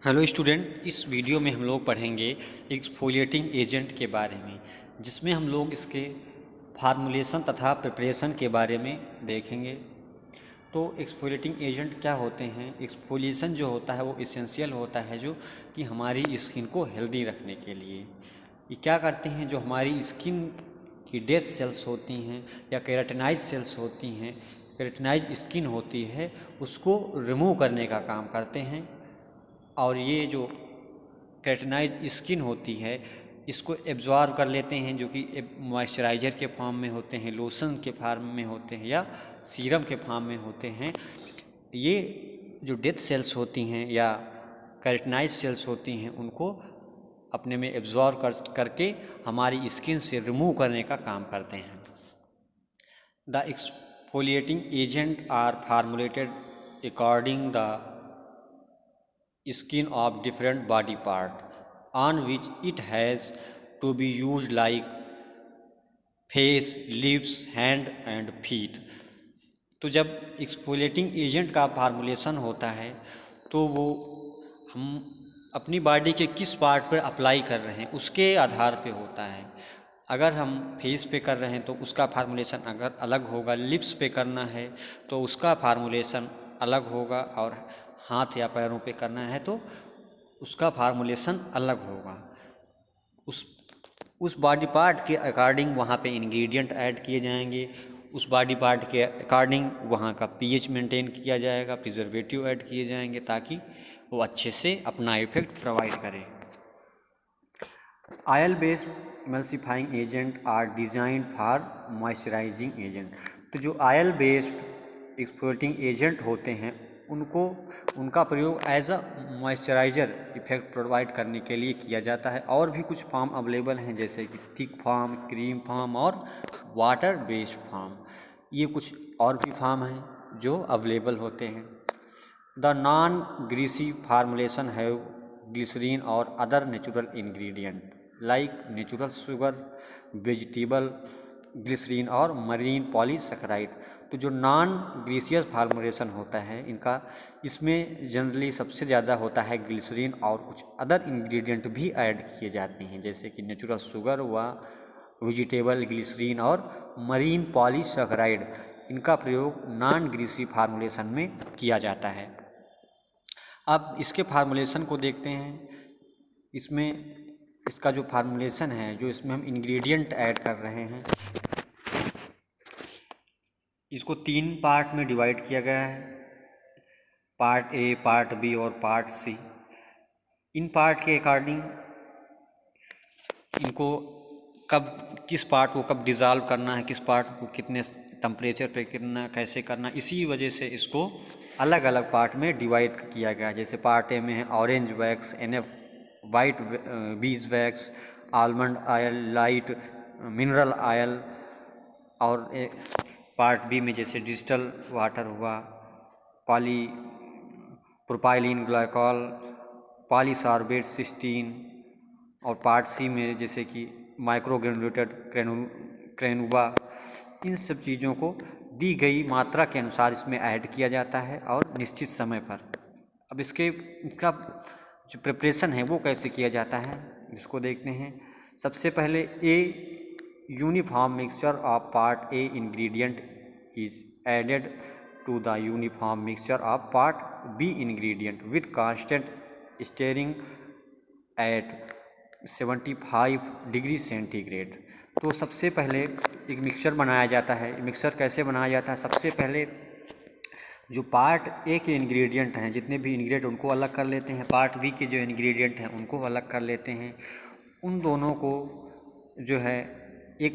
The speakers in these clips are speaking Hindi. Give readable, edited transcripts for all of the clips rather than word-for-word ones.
हेलो स्टूडेंट, इस वीडियो में हम लोग पढ़ेंगे एक्सफोलिएटिंग एजेंट के बारे में, जिसमें हम लोग इसके फार्मूलेशन तथा प्रिपरेशन के बारे में देखेंगे। तो एक्सफोलिएटिंग एजेंट क्या होते हैं? एक्सफोलिएशन जो होता है वो इसेंशियल होता है जो कि हमारी स्किन को हेल्दी रखने के लिए। ये क्या करते हैं? जो हमारी स्किन की डेड सेल्स होती हैं या केराटिनाइज सेल्स होती हैं, केराटिनाइज स्किन होती है, उसको रिमूव करने का काम करते हैं। और ये जो केराटिनाइज स्किन होती है इसको एब्जॉर्ब कर लेते हैं, जो कि मॉइस्चराइज़र के फॉर्म में होते हैं, लोशन के फॉर्म में होते हैं या सीरम के फॉर्म में होते हैं। ये जो डेड सेल्स होती हैं या केराटिनाइज सेल्स होती हैं उनको अपने में एब्जॉर्ब करके हमारी स्किन से रिमूव करने का काम करते हैं। The exfoliating agent are formulated according the skin of different body part on which it has to be used, like face, lips, hand and feet। तो जब एक्सफोलिएटिंग एजेंट का फार्मूलेशन होता है तो वो हम अपनी बॉडी के किस पार्ट पर अप्लाई कर रहे हैं उसके आधार पे होता है। अगर हम फेस पे कर रहे हैं तो उसका फार्मूलेशन अगर अलग होगा, लिप्स पे करना है तो उसका फार्मूलेशन अलग होगा, और हाथ या पैरों पे करना है तो उसका फार्मूलेशन अलग होगा। उस बॉडी पार्ट के अकॉर्डिंग वहाँ पे इंग्रेडिएंट ऐड किए जाएंगे, उस बॉडी पार्ट के अकॉर्डिंग वहाँ का पीएच मेंटेन किया जाएगा, प्रिजर्वेटिव ऐड किए जाएंगे ताकि वो अच्छे से अपना इफेक्ट प्रोवाइड करें। Oil based emulsifying agent are designed for moisturising agent. तो जो ऑयल बेस्ड एक्सफोलिएटिंग एजेंट होते हैं उनका प्रयोग as a moisturiser effect provide करने के लिए किया जाता है। और भी कुछ फॉर्म अवेलेबल हैं जैसे कि थिक फॉर्म, क्रीम फॉर्म और वाटर बेस्ड फॉर्म। ये कुछ और भी फॉर्म हैं जो अवेलेबल होते हैं। The non greasy formulation have glycerine और other natural ingredient like natural sugar, vegetable glycerine और मरीन पॉलीसैकेराइड। तो जो नॉन ग्रीसियस फार्मूलेशन होता है इसमें जनरली सबसे ज़्यादा होता है ग्लिसरीन और कुछ अदर इंग्रेडिएंट भी ऐड किए जाते हैं जैसे कि नेचुरल शुगर व वेजिटेबल ग्लिसरीन और मरीन पॉलीसैकेराइड। इनका प्रयोग नॉन ग्रीसी फार्मूलेशन में किया जाता है। अब इसके फार्मूलेशन को देखते हैं। इसमें इसका जो फार्मूलेशन है, जो इसमें हम इंग्रेडिएंट ऐड कर रहे हैं, इसको 3 पार्ट में डिवाइड किया गया है, पार्ट ए, पार्ट बी और पार्ट सी। इन पार्ट के अकॉर्डिंग इनको किस पार्ट को कब डिज़ोल्व करना है, किस पार्ट को कितने टेम्परेचर पे कितना कैसे करना, इसी वजह से इसको अलग अलग पार्ट में डिवाइड किया गया है। जैसे पार्ट ए में है orange wax, NF white bees wax, almond oil, light mineral oil. और पार्ट बी में जैसे डिजिटल वाटर हुआ, poly propylene glycol, polysorbate cysteine. और पार्ट सी में जैसे कि माइक्रोग्रेनुलेटेड क्रेनुबा। इन सब चीज़ों को दी गई मात्रा के अनुसार इसमें ऐड किया जाता है और निश्चित समय पर। अब इसका जो प्रिपरेशन है वो कैसे किया जाता है इसको देखते हैं। सबसे पहले a uniform mixture of part A ingredient is added to the uniform mixture of part B ingredient with constant stirring at 75 degree centigrade. तो सबसे पहले एक मिक्सचर बनाया जाता है। मिक्सचर कैसे बनाया जाता है? सबसे पहले जो पार्ट ए के इंग्रेडिएंट हैं, जितने भी इंग्रेडिएंट उनको अलग कर लेते हैं, पार्ट बी के जो इंग्रेडिएंट हैं उनको अलग कर लेते हैं। उन दोनों को जो है एक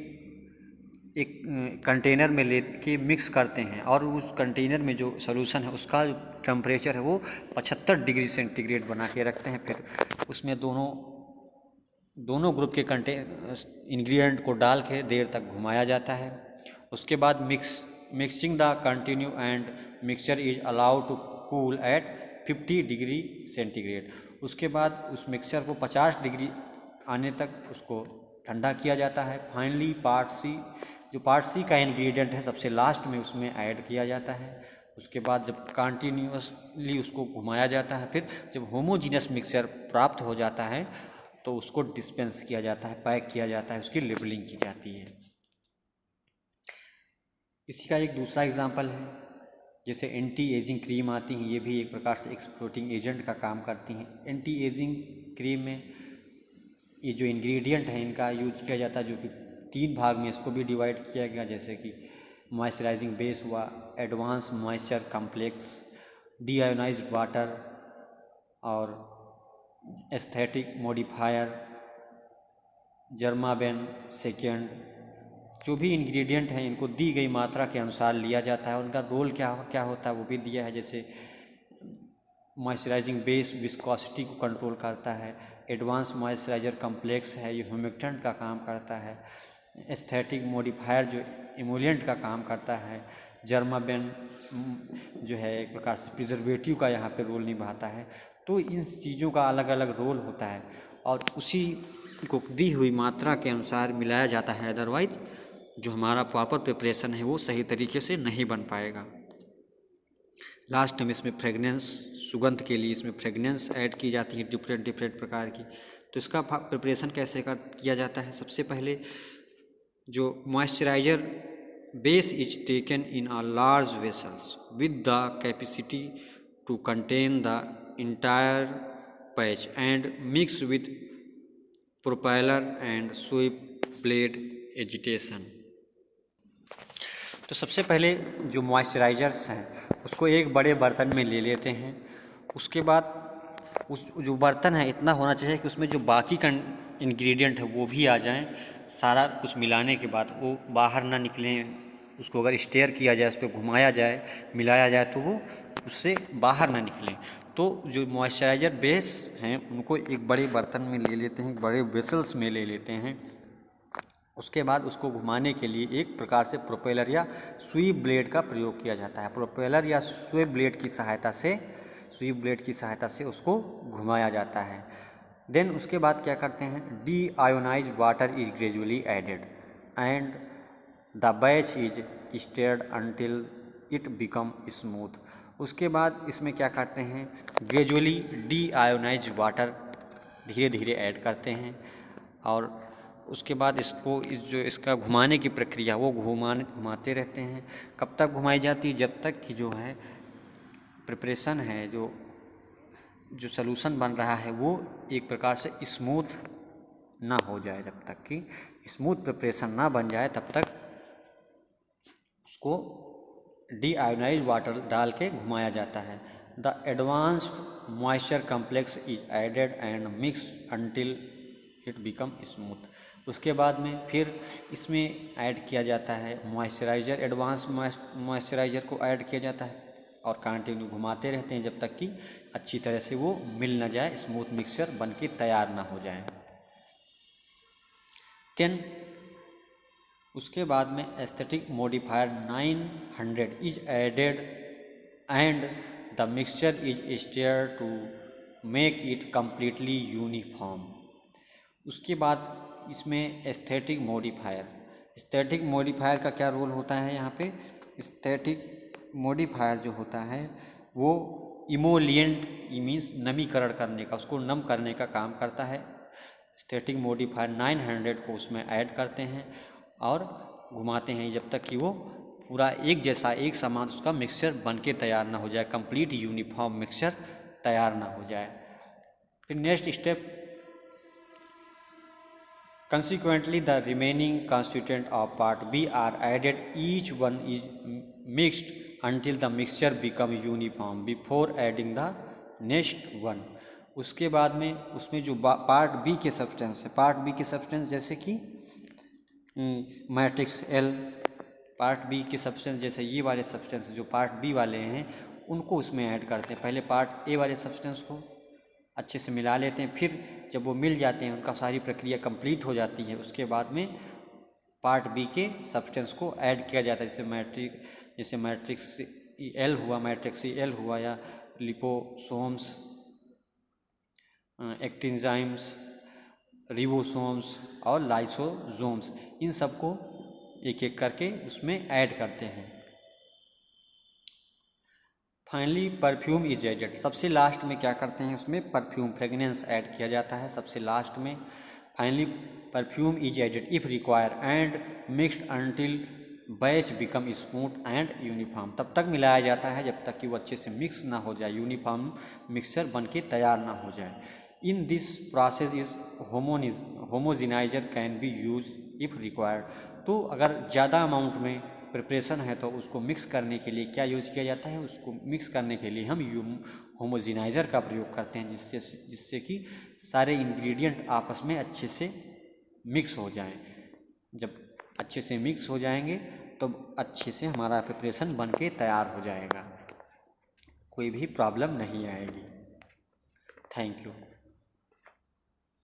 कंटेनर में लेके मिक्स करते हैं, और उस कंटेनर में जो सॉल्यूशन है उसका जो टेम्परेचर है वो 75 डिग्री सेंटीग्रेड बना के रखते हैं। फिर उसमें दोनों ग्रुप के इंग्रेडिएंट को डाल के देर तक घुमाया जाता है। उसके बाद mixing the continue and mixture is allowed to cool at 50 degree centigrade. उसके बाद उस मिक्सचर को 50 डिग्री आने तक उसको ठंडा किया जाता है। फाइनली पार्ट सी, जो पार्ट सी का इंग्रेडिएंट है सबसे लास्ट में उसमें ऐड किया जाता है। उसके बाद जब कंटिन्यूअसली उसको घुमाया जाता है, फिर जब होमोजीनियस मिक्सचर प्राप्त हो जाता है तो उसको डिस्पेंस किया जाता है, पैक किया जाता है, उसकी लेबलिंग की जाती है। इसी का एक दूसरा एग्जांपल है, जैसे एंटी एजिंग क्रीम आती हैं, ये भी एक प्रकार से एक्सप्लोटिंग एजेंट का काम करती हैं। एंटी एजिंग क्रीम में ये जो इंग्रेडिएंट हैं इनका यूज किया जाता है, जो कि 3 भाग में इसको भी डिवाइड किया गया, जैसे कि मॉइस्चराइजिंग बेस हुआ, advance moisture complex, deionised water और एस्थेटिक मॉडिफायर, जर्माबेन सेकेंड। जो भी इंग्रेडिएंट हैं इनको दी गई मात्रा के अनुसार लिया जाता है और उनका रोल क्या क्या होता है वो भी दिया है। जैसे मॉइस्चराइजिंग बेस विस्कोसिटी को कंट्रोल करता है, एडवांस मॉइस्चराइजर कम्प्लेक्स है ये ह्यूमिक्टेंट का काम करता है, एस्थेटिक मॉडिफायर जो इमोलिएंट का काम करता है, जर्माबेन जो है एक प्रकार से प्रिजर्वेटिव का यहाँ पे रोल निभाता है। तो इन चीज़ों का अलग अलग रोल होता है और उसी को दी हुई मात्रा के अनुसार मिलाया जाता है, अदरवाइज जो हमारा प्रॉपर प्रिपरेशन है वो सही तरीके से नहीं बन पाएगा। लास्ट में इसमें फ्रेगनेंस, सुगंध के लिए इसमें फ्रेगनेंस ऐड की जाती है डिफरेंट डिफरेंट प्रकार की। तो इसका प्रिपरेशन कैसे किया जाता है? सबसे पहले जो moisturiser base is taken in a large vessels with the capacity to contain the entire batch and mix with propeller and sweep blade agitation. तो सबसे पहले जो मॉइस्चराइजर्स हैं उसको एक बड़े बर्तन में ले लेते हैं। उसके बाद उस जो बर्तन है इतना होना चाहिए कि उसमें जो बाकी का इंग्रेडिएंट है वो भी आ जाएं। सारा कुछ मिलाने के बाद वो बाहर ना निकलें, उसको अगर स्टेयर किया जाए, उस पर घुमाया जाए, मिलाया जाए तो वो उससे बाहर ना निकलें। तो जो मॉइस्चराइजर बेस हैं उनको एक बड़े बर्तन में ले लेते हैं, बड़े वेसल्स में ले लेते हैं। उसके बाद उसको घुमाने के लिए एक प्रकार से प्रोपेलर या स्वीप ब्लेड का प्रयोग किया जाता है। प्रोपेलर या स्वीप ब्लेड की सहायता से उसको घुमाया जाता है। देन उसके बाद क्या करते हैं, deionised water is gradually added and the batch is stirred until it become smooth. उसके बाद इसमें क्या करते हैं, ग्रेजुअली डी आयोनाइज वाटर धीरे धीरे ऐड करते हैं और उसके बाद इसका घुमाने की प्रक्रिया वो घुमाते रहते हैं। कब तक घुमाई जाती है? जब तक कि जो है प्रिपरेशन है, जो सलूशन बन रहा है वो एक प्रकार से स्मूथ ना हो जाए। जब तक कि स्मूथ प्रिपरेशन ना बन जाए तब तक उसको डीआयोनाइज वाटर डाल के घुमाया जाता है। The advanced moisture complex is added and mix until it become smooth. उसके बाद में फिर इसमें ऐड किया जाता है मॉइस्चराइज़र, एडवांस मॉइस्चराइज़र को ऐड किया जाता है और कंटिन्यू घुमाते रहते हैं जब तक कि अच्छी तरह से वो मिल ना जाए, स्मूथ मिक्सचर बन के तैयार ना हो जाए। देन उसके बाद में aesthetic modifier 900 is added and the mixture is stir to make it completely uniform. उसके बाद इसमें एस्थेटिक मॉडिफायर का क्या रोल होता है? यहाँ पे एस्थेटिक मॉडिफायर जो होता है वो इमोलिएंट मीन्स नमीकरण करने का, उसको नम करने का काम करता है। एस्थेटिक मॉडिफायर 900 को उसमें ऐड करते हैं और घुमाते हैं जब तक कि वो पूरा एक जैसा एक समान उसका मिक्सचर बन के तैयार ना हो जाए, कंप्लीट यूनिफॉर्म मिक्सचर तैयार ना हो जाए। फिर next step, consequently the remaining constituent of part B are added, each one is mixed until the mixture become uniform before adding the next one। उसके बाद में उसमें जो पार्ट बी के सब्सटेंस है, पार्ट बी के सब्सटेंस जैसे कि मैट्रिक्स एल, पार्ट बी के सब्सटेंस जैसे ये वाले सब्सटेंस जो पार्ट बी वाले हैं उनको उसमें ऐड करते हैं। पहले पार्ट ए वाले सब्सटेंस को अच्छे से मिला लेते हैं, फिर जब वो मिल जाते हैं, उनका सारी प्रक्रिया कंप्लीट हो जाती है, उसके बाद में पार्ट बी के सब्सटेंस को ऐड किया जाता है। जैसे मैट्रिक्स एल हुआ, मैट्रिक्स एल हुआ या लिपोसोम्स, एक्टिंजाइम्स, रिबोसोम्स और लाइसोसोम्स, इन सबको एक एक करके उसमें ऐड करते हैं। फाइनली परफ्यूम इज एडेड, सबसे लास्ट में क्या करते हैं, उसमें परफ्यूम फ्रेगनेंस ऐड किया जाता है सबसे लास्ट में। Finally perfume is added if require and mixed until batch become smooth and uniform, तब तक मिलाया जाता है जब तक कि वो अच्छे से मिक्स ना हो जाए, यूनिफॉर्म मिक्सचर बन के तैयार ना हो जाए। In this process is homogeniser can be use if required, तो अगर ज़्यादा अमाउंट में प्रिपरेशन है तो उसको मिक्स करने के लिए क्या यूज किया जाता है, उसको मिक्स करने के लिए हम होमोजेनाइजर का प्रयोग करते हैं, जिससे कि सारे इंग्रेडिएंट आपस में अच्छे से मिक्स हो जाएं। जब अच्छे से मिक्स हो जाएंगे तो अच्छे से हमारा प्रिपरेशन बन के तैयार हो जाएगा, कोई भी प्रॉब्लम नहीं आएगी। Thank you.